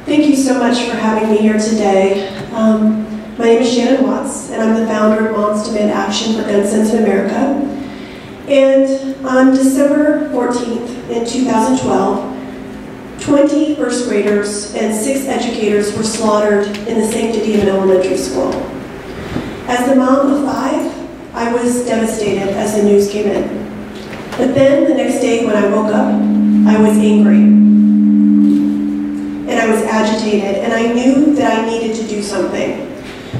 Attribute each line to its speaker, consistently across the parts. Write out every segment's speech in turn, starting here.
Speaker 1: Thank you so much for having me here today. My name is Shannon Watts, and I'm the founder of Moms Demand Action for Gun Sense in America. And on December 14th in 2012, 20 first graders and 6 educators were slaughtered in the sanctity of an elementary school. As the mom of 5, I was devastated as the news came in. But then the next day when I woke up, I was angry. And I was agitated, and I knew that I needed to do something.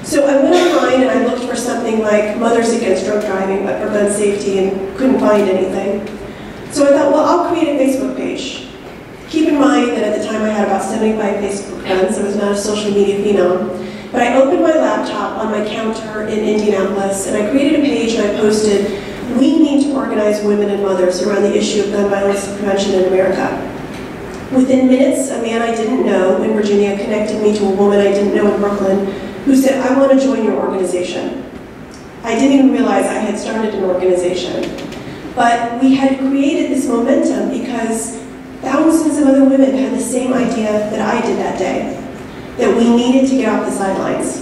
Speaker 1: So I went online and I looked for something like Mothers Against Drunk Driving, but for gun safety, and couldn't find anything. So I thought, well, I'll create a Facebook page. Keep in mind that at the time I had about 75 Facebook friends. I was not a social media phenom. But I opened my laptop on my counter in Indianapolis, and I created a page and I posted, "We need to organize women and mothers around the issue of gun violence prevention in America." Within minutes, a man I didn't know in Virginia connected me to a woman I didn't know in Brooklyn who said, "I want to join your organization." I didn't even realize I had started an organization. But we had created this momentum because thousands of other women had the same idea that I did that day, that we needed to get off the sidelines.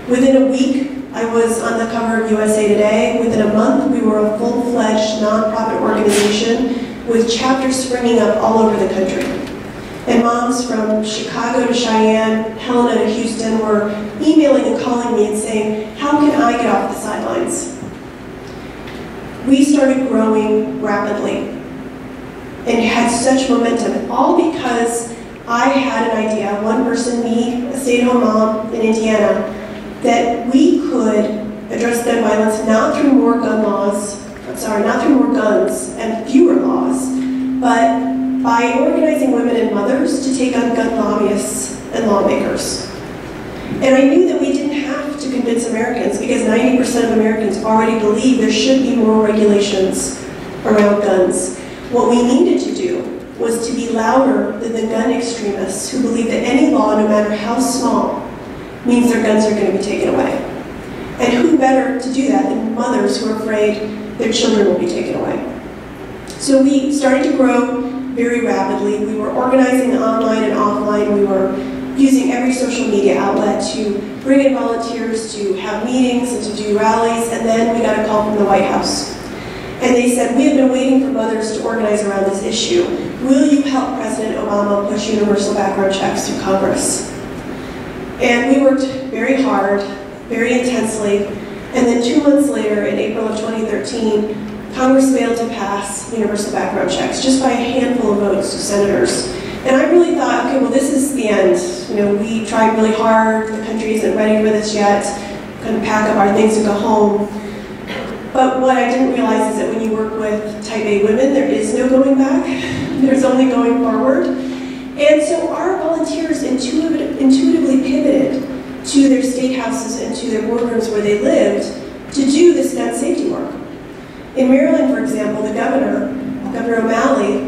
Speaker 1: Within a week, I was on the cover of USA Today. Within a month, we were a full-fledged nonprofit organization with chapters springing up all over the country. And moms from Chicago to Cheyenne, Helena to Houston were emailing and calling me and saying, "How can I get off the sidelines?" We started growing rapidly and had such momentum, all because I had an idea, one person, me, a stay-at-home mom in Indiana, that we could address gun violence not through more not through more guns and fewer laws, but by organizing women and mothers to take on gun lobbyists and lawmakers. And I knew that we didn't have to convince Americans, because 90% of Americans already believe there should be more regulations around guns. What we needed to do was to be louder than the gun extremists who believe that any law, no matter how small, means their guns are going to be taken away. And who better to do that than mothers who are afraid their children will be taken away. So we started to grow very rapidly. We were organizing online and offline. We were using every social media outlet to bring in volunteers, to have meetings and to do rallies, and then we got a call from the White House. And they said, "We have been waiting for mothers to organize around this issue. Will you help President Obama push universal background checks through Congress?" And we worked very hard, very intensely, and then 2 months later, in April of 2013, Congress failed to pass universal background checks, just by a handful of votes to senators. And I really thought, okay, well, this is the end. You know, we tried really hard, the country isn't ready for this yet, going to pack up our things and go home. But what I didn't realize is that when you work with type A women, there is no going back. There's only going forward. And so our volunteers intuitively pivoted to their state houses and to their boardrooms where they lived to do this gun safety work. In Maryland, for example, the Governor O'Malley,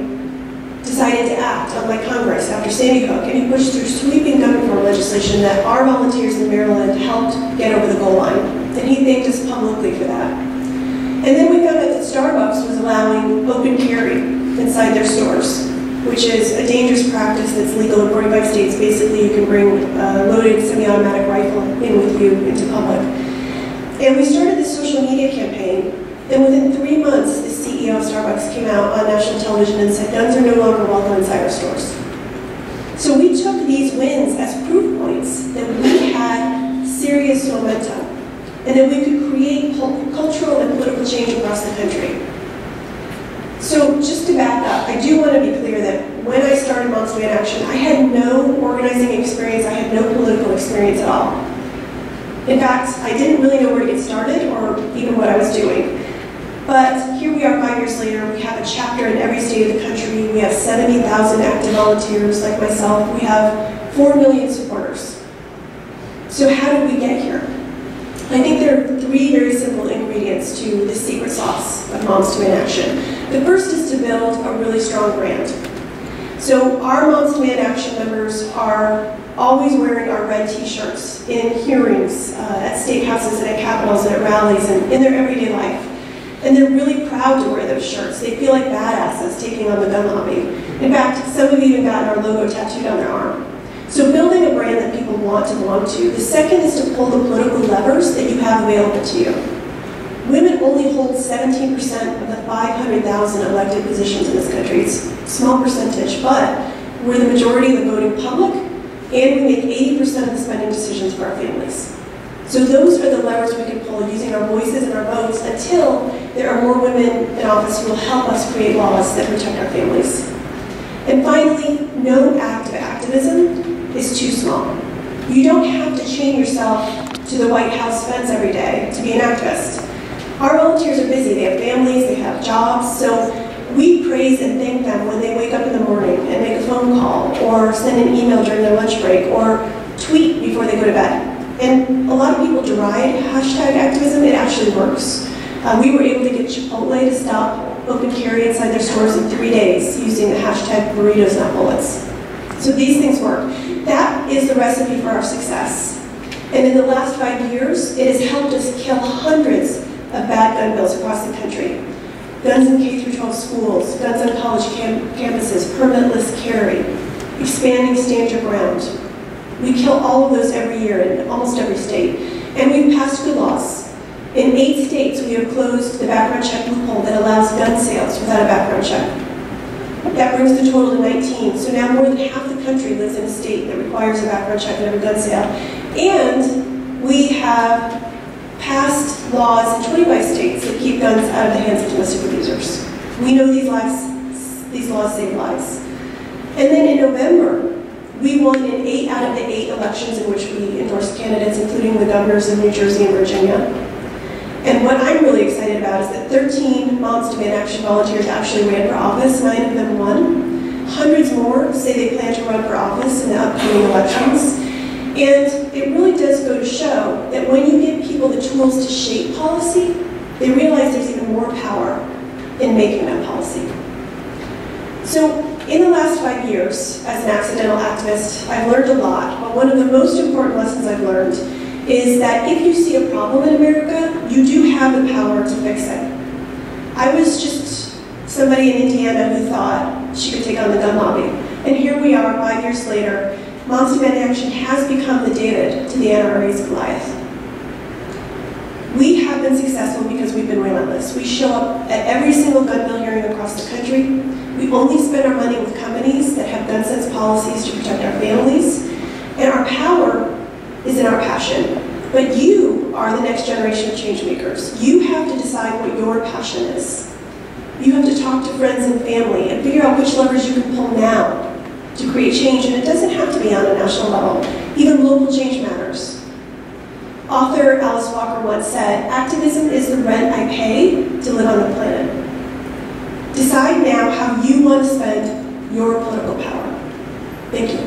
Speaker 1: decided to act, unlike Congress, after Sandy Hook, and he pushed through sweeping gun reform legislation that our volunteers in Maryland helped get over the goal line. And he thanked us publicly for that. And then we found out that Starbucks was allowing open carry inside their stores, which is a dangerous practice that's legal in 45 states. Basically, you can bring a loaded semi-automatic rifle in with you into public. And we started this social media campaign, and within 3 months, the CEO of Starbucks came out on national television and said, "Guns are no longer welcome inside our stores." So we took these wins as proof points that we had serious momentum, and that we could create cultural and political change across the country. So just to back up, I do want to be clear that when I started Moms Demand Action, I had no organizing experience, I had no political experience at all. In fact, I didn't really know where to get started or even what I was doing. But here we are 5 years later, we have a chapter in every state of the country, we have 70,000 active volunteers like myself, we have 4 million supporters. So how did we get here? I think there are 3 very simple ingredients to the secret sauce of Moms Demand Action. The first is to build a really strong brand. So our Moms Demand Action members are always wearing our red t-shirts in hearings, at state houses and at capitals and at rallies and in their everyday life. And they're really proud to wear those shirts. They feel like badasses taking on the gun lobby. In fact, some have even gotten our logo tattooed on their arm. So building a brand that people want to belong to. The second is to pull the political levers that you have available to you. Women only hold 17% of the 500,000 elected positions in this country. It's a small percentage, but we're the majority of the voting public, and we make 80% of the spending decisions for our families. So those are the levers we can pull using our voices and our votes until there are more women in office who will help us create laws that protect our families. And finally, no act of activism is too small. You don't have to chain yourself to the White House fence every day to be an activist. Our volunteers are busy, they have families, they have jobs, so we praise and thank them when they wake up in the morning and make a phone call, or send an email during their lunch break, or tweet before they go to bed. And a lot of people deride hashtag activism. It actually works. We were able to get Chipotle to stop open carry inside their stores in 3 days using the hashtag burritos not bullets. So these things work. That is the recipe for our success. And in the last 5 years, it has helped us kill hundreds of bad gun bills across the country. Guns in K-12 schools, guns on college campuses, permitless carry, expanding stand your ground. We kill all of those every year in almost every state. And we've passed good laws. In 8 states, we have closed the background check loophole that allows gun sales without a background check. That brings the total to 19. So now more than half the country lives in a state that requires a background check and every gun sale. And we have passed laws in 25 states that keep guns out of the hands of domestic abusers. We know these laws save lives. And then in November, we won in 8 out of the 8 elections in which we endorsed candidates, including the governors of New Jersey and Virginia. And what I'm really excited about is that 13 Moms Demand Action volunteers actually ran for office, 9 of them won. Hundreds more say they plan to run for office in the upcoming elections. And it really does go to show that when you give people the tools to shape policy, they realize there's even more power in making that policy. So in the last 5 years, as an accidental activist, I've learned a lot, but one of the most important lessons I've learned is that if you see a problem in America, you do have the power to fix it. I was just somebody in Indiana who thought she could take on the gun lobby. And here we are, 5 years later, Moms Demand Action has become the David to the NRA's Goliath. We have been successful because we've been relentless. We show up at every single gun bill hearing across the country. We only spend our money with companies that have gun sense policies to protect our families. And our power is in our passion. But you are the next generation of change makers. You have to decide what your passion is. You have to talk to friends and family and figure out which levers you can pull now to create change. And it doesn't have to be on a national level. Even local change matters. Author Alice Walker once said, "Activism is the rent I pay to live on the planet." Decide now how you want to spend your political power. Thank you.